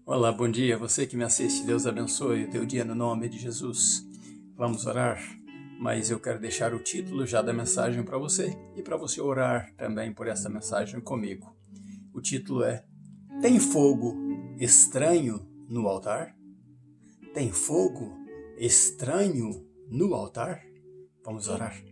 Olá, bom dia. Você que me assiste, Deus abençoe o teu dia no nome de Jesus. Vamos orar, mas eu quero deixar o título já da mensagem para você e para você orar também por essa mensagem comigo. O título é: Tem fogo estranho no altar? Tem fogo estranho no altar? Vamos orar.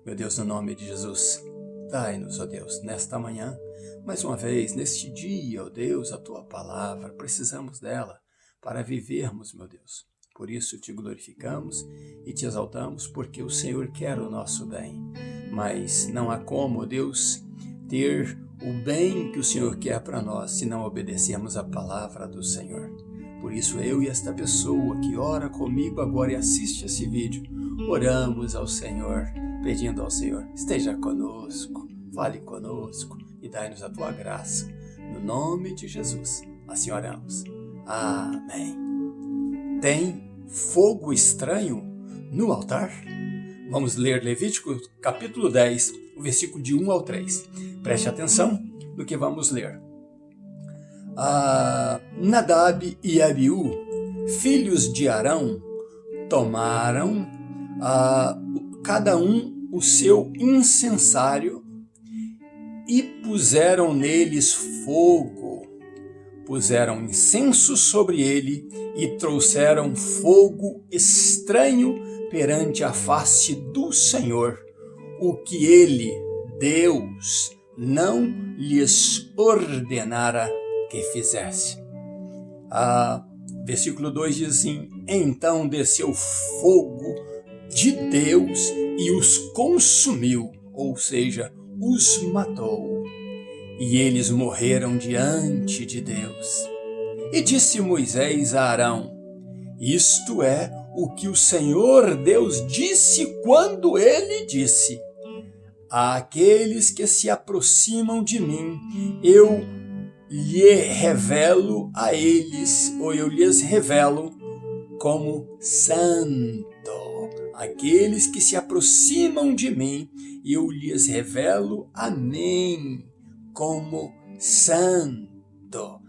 Meu Deus, no nome de Jesus, dai-nos, ó Deus, nesta manhã, mais uma vez, neste dia, ó Deus, a Tua palavra, precisamos dela para vivermos, meu Deus. Por isso te glorificamos e te exaltamos, porque o Senhor quer o nosso bem. Mas não há como, ó Deus, ter o bem que o Senhor quer para nós se não obedecermos a palavra do Senhor. Por isso eu e esta pessoa que ora comigo agora e assiste esse vídeo, oramos ao Senhor, pedindo ao Senhor, esteja conosco, fale conosco e dai-nos a Tua graça. No nome de Jesus, assim oramos. Amém. Tem fogo estranho no altar? Vamos ler Levítico capítulo 10, o versículo de 1 ao 3. Preste atenção no que vamos ler. Nadab e Abiú, filhos de Arão, tomaram cada um o seu incensário e puseram neles fogo. Puseram incenso sobre ele e trouxeram fogo estranho perante a face do Senhor, o que ele, Deus, não lhes ordenara que fizesse. Versículo 2 diz assim: Então desceu fogo de Deus e os consumiu, ou seja, os matou, e eles morreram diante de Deus. E disse Moisés a Arão: Isto é o que o Senhor Deus disse quando ele disse: Àqueles que se aproximam de mim, eu lhes revelo como santo. Aqueles que se aproximam de mim, eu lhes revelo a mim como santo.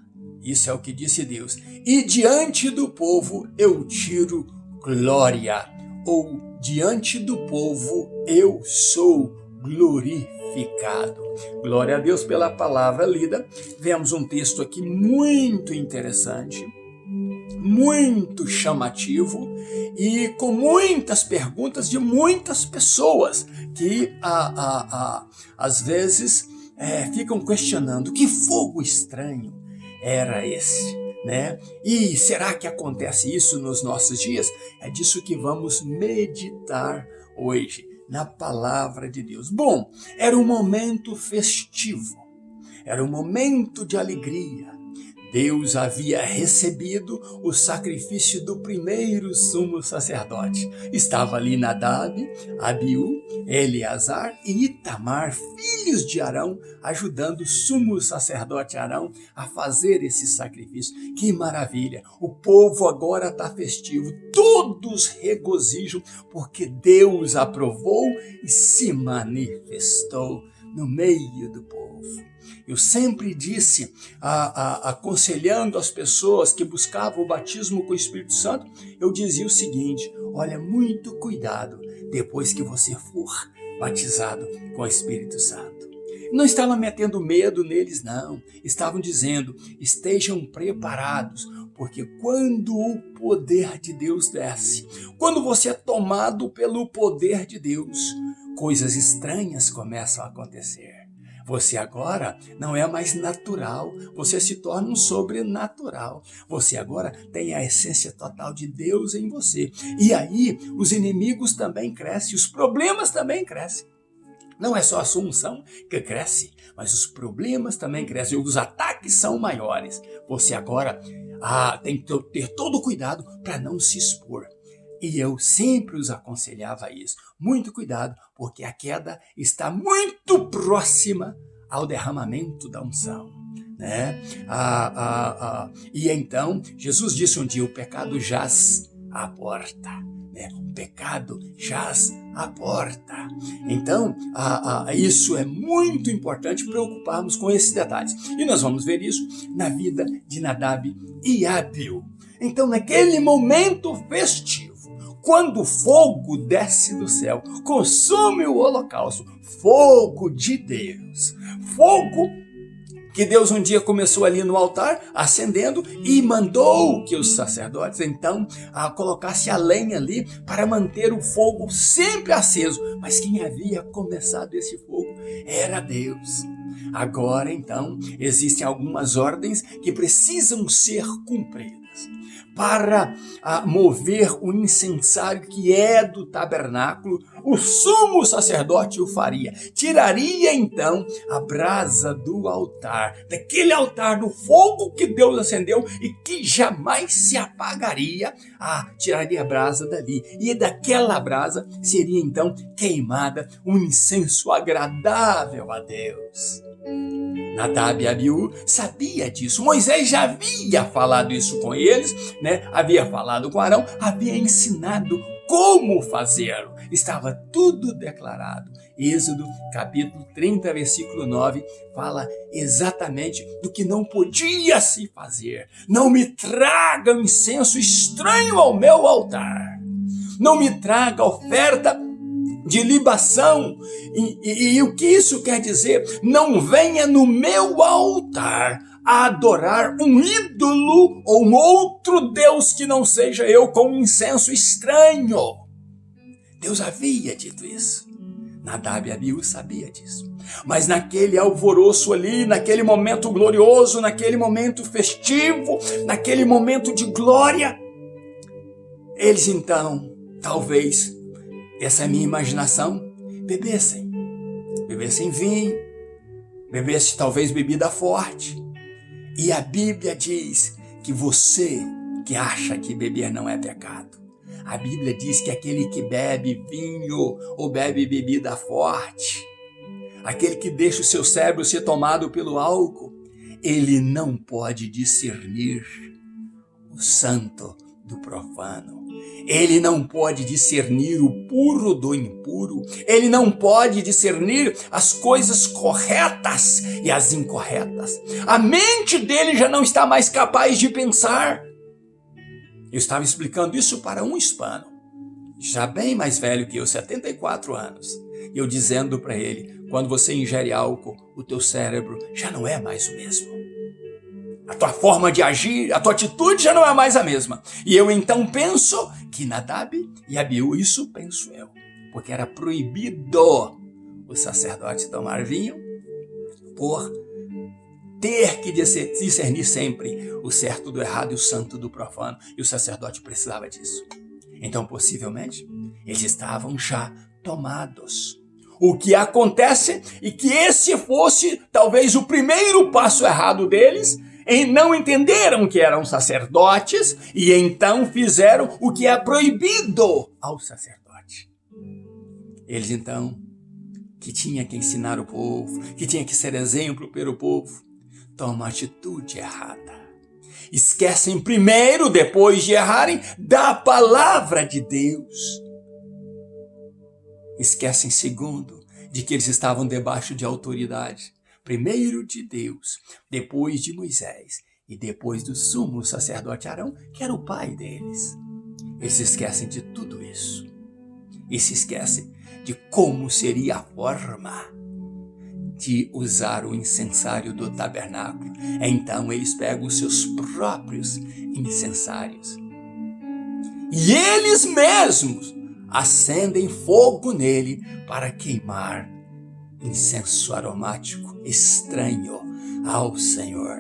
Isso é o que disse Deus. E diante do povo eu tiro glória, ou diante do povo eu sou glorificado. Glória a Deus pela palavra lida. Vemos um texto aqui muito interessante, muito chamativo e com muitas perguntas de muitas pessoas que às vezes ficam questionando que fogo estranho era esse, né? E será que acontece isso nos nossos dias? É disso que vamos meditar hoje, na palavra de Deus. Bom, era um momento festivo, era um momento de alegria. Deus havia recebido o sacrifício do primeiro sumo sacerdote. Estava ali Nadab, Abiú, Eleazar e Itamar, filhos de Arão, ajudando o sumo sacerdote Arão a fazer esse sacrifício. Que maravilha! O povo agora está festivo, todos regozijam, porque Deus aprovou e se manifestou no meio do povo. Eu sempre disse, aconselhando as pessoas que buscavam o batismo com o Espírito Santo, eu dizia o seguinte: olha, muito cuidado depois que você for batizado com o Espírito Santo. Não estava metendo medo neles, não. Estavam dizendo, estejam preparados, porque quando o poder de Deus desce, quando você é tomado pelo poder de Deus, coisas estranhas começam a acontecer. Você agora não é mais natural, você se torna um sobrenatural. Você agora tem a essência total de Deus em você. E aí os inimigos também crescem, os problemas também crescem. Não é só a sua unção que cresce, mas os problemas também crescem, os ataques são maiores. Você agora tem que ter todo o cuidado para não se expor. E eu sempre os aconselhava isso. Muito cuidado, porque a queda está muito próxima ao derramamento da unção, né? E então, Jesus disse um dia, o pecado jaz à porta. O pecado jaz à porta. Então, isso é muito importante preocuparmos com esses detalhes. E nós vamos ver isso na vida de Nadab e Abiú. Então, naquele momento festivo, quando o fogo desce do céu, consome o holocausto, fogo de Deus, fogo que Deus um dia começou ali no altar, acendendo, e mandou que os sacerdotes, então, colocassem a lenha ali para manter o fogo sempre aceso. Mas quem havia começado esse fogo era Deus. Agora, então, existem algumas ordens que precisam ser cumpridas para mover o incensário que é do tabernáculo. O sumo sacerdote o faria. Tiraria então a brasa do altar, daquele altar do fogo que Deus acendeu e que jamais se apagaria. Tiraria a brasa dali, e daquela brasa seria então queimada um incenso agradável a Deus. Nadab e Abiú sabia disso. Moisés já havia falado isso com eles, havia falado com Arão, havia ensinado como fazê-lo. Estava tudo declarado. Êxodo, capítulo 30, versículo 9, fala exatamente do que não podia se fazer. Não me traga um incenso estranho ao meu altar. Não me traga oferta de libação. E o que isso quer dizer? Não venha no meu altar a adorar um ídolo ou um outro Deus que não seja eu, com um incenso estranho. Deus havia dito isso. Nadab e Abiú sabia disso. Mas naquele alvoroço ali, naquele momento glorioso, naquele momento festivo, naquele momento de glória, eles então, talvez, essa é a minha imaginação, bebessem vinho, bebessem talvez bebida forte. E a Bíblia diz que você que acha que beber não é pecado, a Bíblia diz que aquele que bebe vinho ou bebe bebida forte, aquele que deixa o seu cérebro ser tomado pelo álcool, ele não pode discernir o santo do profano. Ele não pode discernir o puro do impuro. Ele não pode discernir as coisas corretas e as incorretas. A mente dele já não está mais capaz de pensar. Eu estava explicando isso para um hispano, já bem mais velho que eu, 74 anos. E eu dizendo para ele, quando você ingere álcool, o teu cérebro já não é mais o mesmo. A tua forma de agir, a tua atitude já não é mais a mesma. E eu então penso que Nadab e Abiú, isso penso eu, porque era proibido o sacerdote tomar vinho por ter que discernir sempre o certo do errado e o santo do profano. E o sacerdote precisava disso. Então, possivelmente, eles estavam já tomados. O que acontece é que esse fosse talvez o primeiro passo errado deles, e não entenderam que eram sacerdotes e então fizeram o que é proibido ao sacerdote. Eles então, que tinha que ensinar o povo, que tinha que ser exemplo para o povo, tomam a atitude errada. Esquecem primeiro, depois de errarem, da palavra de Deus. Esquecem segundo, de que eles estavam debaixo de autoridade. Primeiro de Deus, depois de Moisés e depois do sumo sacerdote Arão, que era o pai deles. Eles se esquecem de tudo isso. E se esquecem de como seria a forma de usar o incensário do tabernáculo. Então eles pegam os seus próprios incensários. E eles mesmos acendem fogo nele para queimar incenso aromático estranho ao Senhor.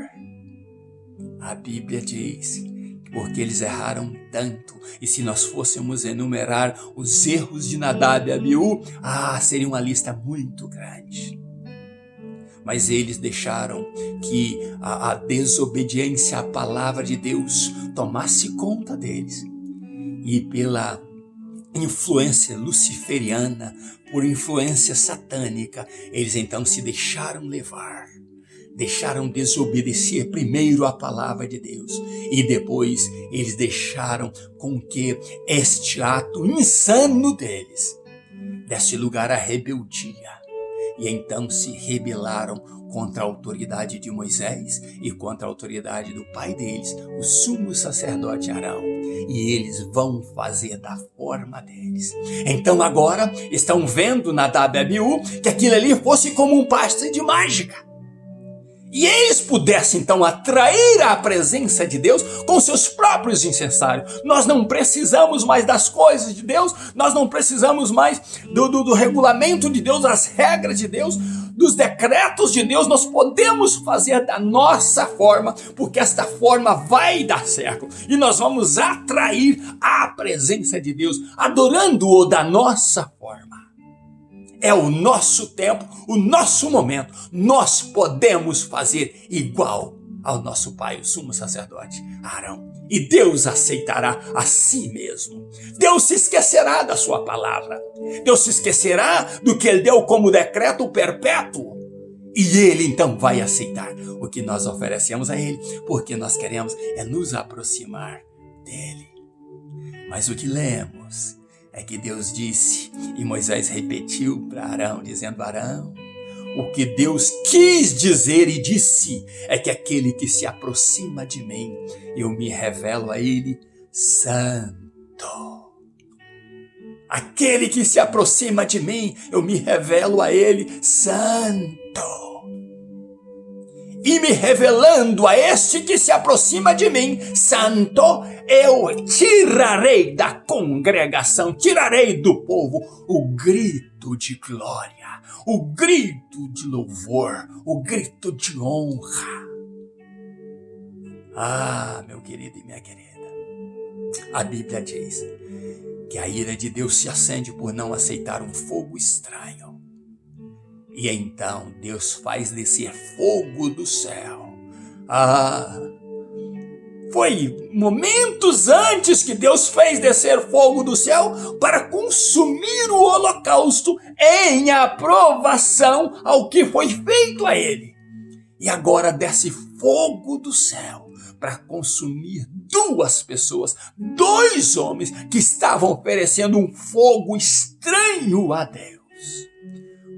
A Bíblia diz que porque eles erraram tanto, e se nós fôssemos enumerar os erros de Nadab e Abiú, seria uma lista muito grande. Mas eles deixaram que a desobediência à palavra de Deus tomasse conta deles. E pela influência luciferiana, por influência satânica, eles então se deixaram levar deixaram desobedecer primeiro a palavra de Deus e depois eles deixaram com que este ato insano deles desse lugar à rebeldia. E então se rebelaram contra a autoridade de Moisés e contra a autoridade do pai deles, o sumo sacerdote Arão. E eles vão fazer da forma deles. Então agora estão vendo Nadab e Abiú que aquilo ali fosse como um passe de mágica. E eles pudessem então atrair a presença de Deus com seus próprios incensários. Nós não precisamos mais das coisas de Deus, nós não precisamos mais do regulamento de Deus, das regras de Deus, dos decretos de Deus. Nós podemos fazer da nossa forma, porque esta forma vai dar certo. E nós vamos atrair a presença de Deus, adorando-o da nossa forma. É o nosso tempo, o nosso momento. Nós podemos fazer igual ao nosso pai, o sumo sacerdote Arão. E Deus aceitará a si mesmo. Deus se esquecerá da sua palavra. Deus se esquecerá do que ele deu como decreto perpétuo. E ele então vai aceitar o que nós oferecemos a ele, porque nós queremos é nos aproximar dele. Mas o que lemos é que Deus disse, e Moisés repetiu para Arão, dizendo: Arão, o que Deus quis dizer e disse é que aquele que se aproxima de mim, eu me revelo a ele santo. Aquele que se aproxima de mim, eu me revelo a ele santo. E me revelando a este que se aproxima de mim, santo, eu tirarei da congregação, tirarei do povo o grito de glória, o grito de louvor, o grito de honra. Ah, meu querido e minha querida, a Bíblia diz que a ira de Deus se acende por não aceitar um fogo estranho. E então Deus faz descer fogo do céu. Foi momentos antes que Deus fez descer fogo do céu para consumir o holocausto em aprovação ao que foi feito a ele. E agora desce fogo do céu para consumir duas pessoas, dois homens que estavam oferecendo um fogo estranho a Deus.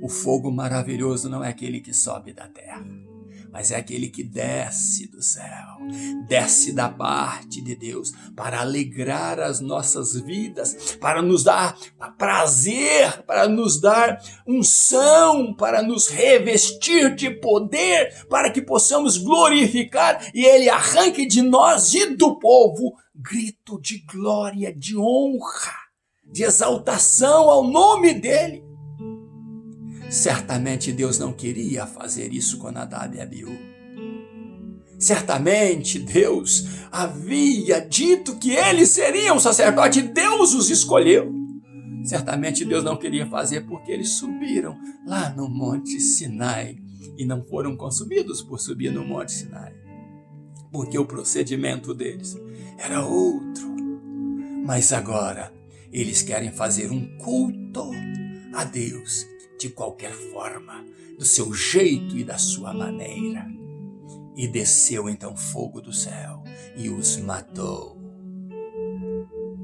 O fogo maravilhoso não é aquele que sobe da terra, mas é aquele que desce do céu, desce da parte de Deus para alegrar as nossas vidas, para nos dar prazer, para nos dar unção, para nos revestir de poder, para que possamos glorificar e ele arranque de nós e do povo grito de glória, de honra, de exaltação ao nome dele. Certamente Deus não queria fazer isso com Nadab e Abiú. Certamente Deus havia dito que eles seriam sacerdotes, Deus os escolheu. Certamente Deus não queria fazer porque eles subiram lá no Monte Sinai e não foram consumidos por subir no Monte Sinai, porque o procedimento deles era outro. Mas agora eles querem fazer um culto a Deus de qualquer forma, do seu jeito e da sua maneira. E desceu então fogo do céu e os matou.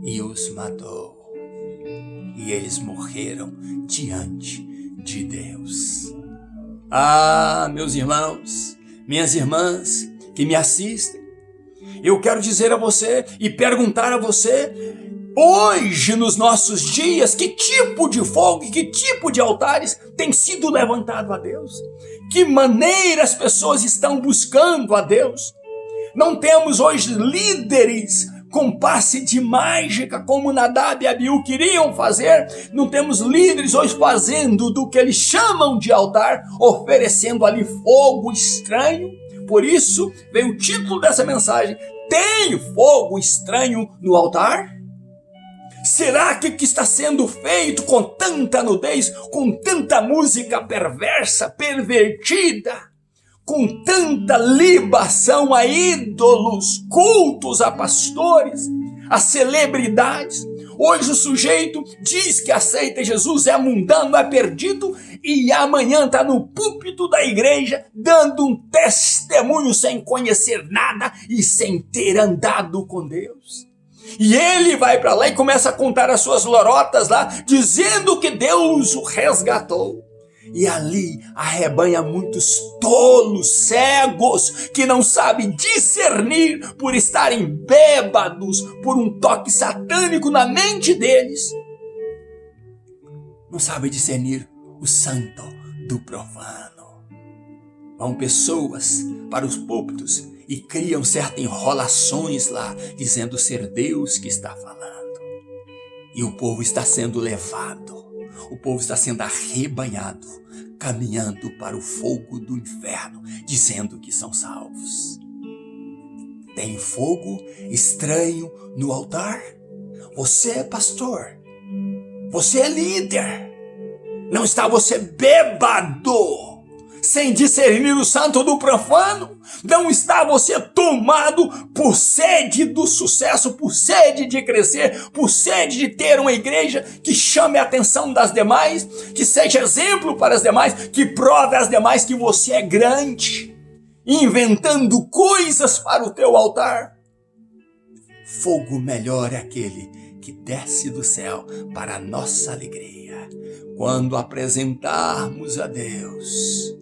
E os matou. E eles morreram diante de Deus. Ah, meus irmãos, minhas irmãs que me assistem, eu quero dizer a você e perguntar a você, hoje, nos nossos dias, que tipo de fogo e que tipo de altares tem sido levantado a Deus? Que maneira as pessoas estão buscando a Deus? Não temos hoje líderes com passe de mágica como Nadab e Abiú queriam fazer. Não temos líderes hoje fazendo do que eles chamam de altar, oferecendo ali fogo estranho. Por isso veio o título dessa mensagem: tem fogo estranho no altar? Será que o que está sendo feito com tanta nudez, com tanta música perversa, pervertida, com tanta libação a ídolos, cultos a pastores, a celebridades, Hoje o sujeito diz que aceita Jesus, é mundano, é perdido, e amanhã está no púlpito da igreja dando um testemunho sem conhecer nada e sem ter andado com Deus. E ele vai para lá e começa a contar as suas lorotas lá, dizendo que Deus o resgatou. E ali arrebanha muitos tolos, cegos, que não sabem discernir por estarem bêbados, por um toque satânico na mente deles. Não sabem discernir o santo do profano. Vão pessoas para os púlpitos e criam certas enrolações lá, dizendo ser Deus que está falando. E o povo está sendo levado. O povo está sendo arrebanhado, caminhando para o fogo do inferno, dizendo que são salvos. Tem fogo estranho no altar? Você é pastor, você é líder. Não está você bêbado, sem discernir o santo do profano? Não está você tomado por sede do sucesso, por sede de crescer, por sede de ter uma igreja que chame a atenção das demais, que seja exemplo para as demais, que prove às demais que você é grande, inventando coisas para o teu altar? Fogo melhor é aquele que desce do céu para a nossa alegria, quando apresentarmos a Deus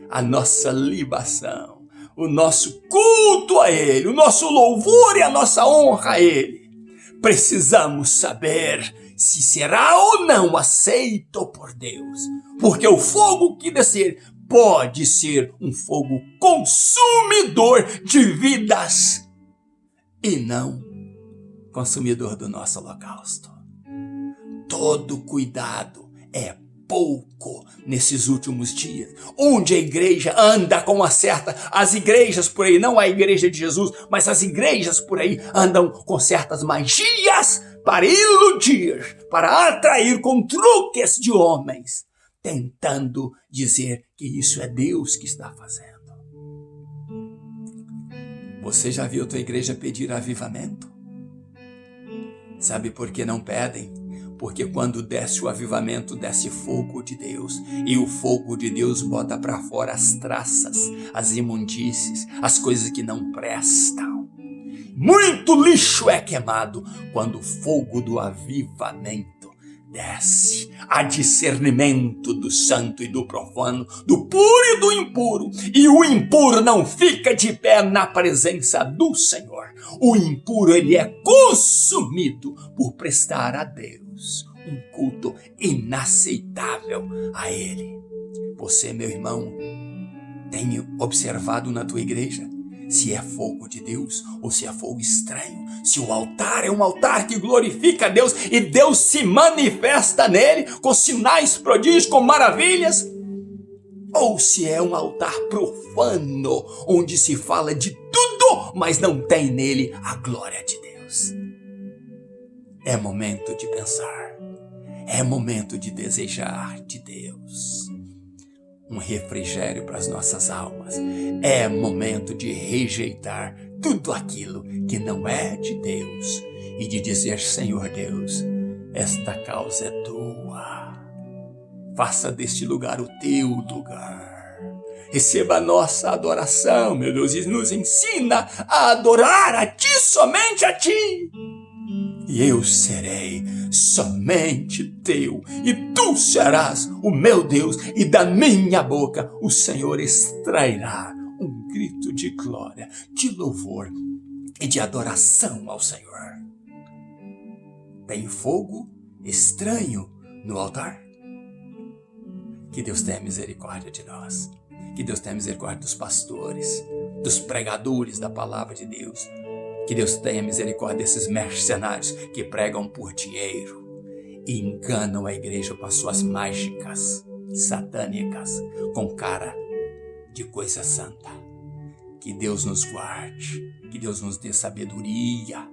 a nossa libação, o nosso culto a Ele, o nosso louvor e a nossa honra a Ele. Precisamos saber se será ou não aceito por Deus, porque o fogo que descer pode ser um fogo consumidor de vidas e não consumidor do nosso holocausto. Todo cuidado é pouco nesses últimos dias, onde a igreja anda com uma certa... As igrejas por aí, não a igreja de Jesus, mas as igrejas por aí andam com certas magias para iludir, para atrair com truques de homens, tentando dizer que isso é Deus que está fazendo. Você já viu tua igreja pedir avivamento? Sabe por que não pedem? Porque quando desce o avivamento, desce fogo de Deus. E o fogo de Deus bota para fora as traças, as imundícies, as coisas que não prestam. Muito lixo é queimado quando o fogo do avivamento desce. Há discernimento do santo e do profano, do puro e do impuro. E o impuro não fica de pé na presença do Senhor. O impuro, ele é consumido por prestar a Deus um culto inaceitável a Ele. Você, meu irmão, tem observado na tua igreja se é fogo de Deus ou se é fogo estranho? Se o altar é um altar que glorifica a Deus e Deus se manifesta nele com sinais, prodígios, com maravilhas? Ou se é um altar profano, onde se fala de tudo, mas não tem nele a glória de Deus? É momento de pensar, é momento de desejar de Deus um refrigério para as nossas almas. É momento de rejeitar tudo aquilo que não é de Deus e de dizer: Senhor Deus, esta causa é tua. Faça deste lugar o teu lugar. Receba a nossa adoração, meu Deus, e nos ensina a adorar a Ti, somente a Ti. E eu serei somente teu, e tu serás o meu Deus, e da minha boca o Senhor extrairá um grito de glória, de louvor e de adoração ao Senhor. Tem fogo estranho no altar? Que Deus tenha misericórdia de nós. Que Deus tenha misericórdia dos pastores, dos pregadores da palavra de Deus. Que Deus tenha misericórdia desses mercenários que pregam por dinheiro e enganam a igreja com as suas mágicas satânicas, com cara de coisa santa. Que Deus nos guarde, que Deus nos dê sabedoria,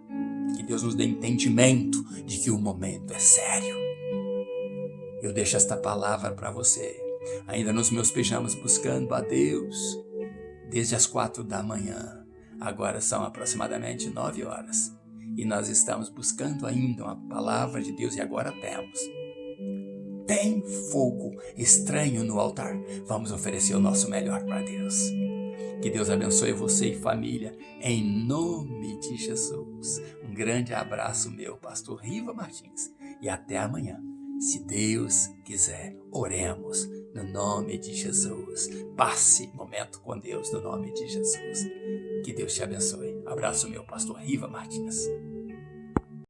que Deus nos dê entendimento de que o momento é sério. Eu deixo esta palavra para você, ainda nos meus pijamas, buscando a Deus, desde as 4 da manhã. Agora são aproximadamente 9 horas. e nós estamos buscando ainda uma palavra de Deus e agora temos. Tem fogo estranho no altar. Vamos oferecer o nosso melhor para Deus. Que Deus abençoe você e família, em nome de Jesus. Um grande abraço meu, pastor Riva Martins, e até amanhã. Se Deus quiser, oremos no nome de Jesus. Passe momento com Deus no nome de Jesus. Que Deus te abençoe. Abraço meu, pastor Riva Martins.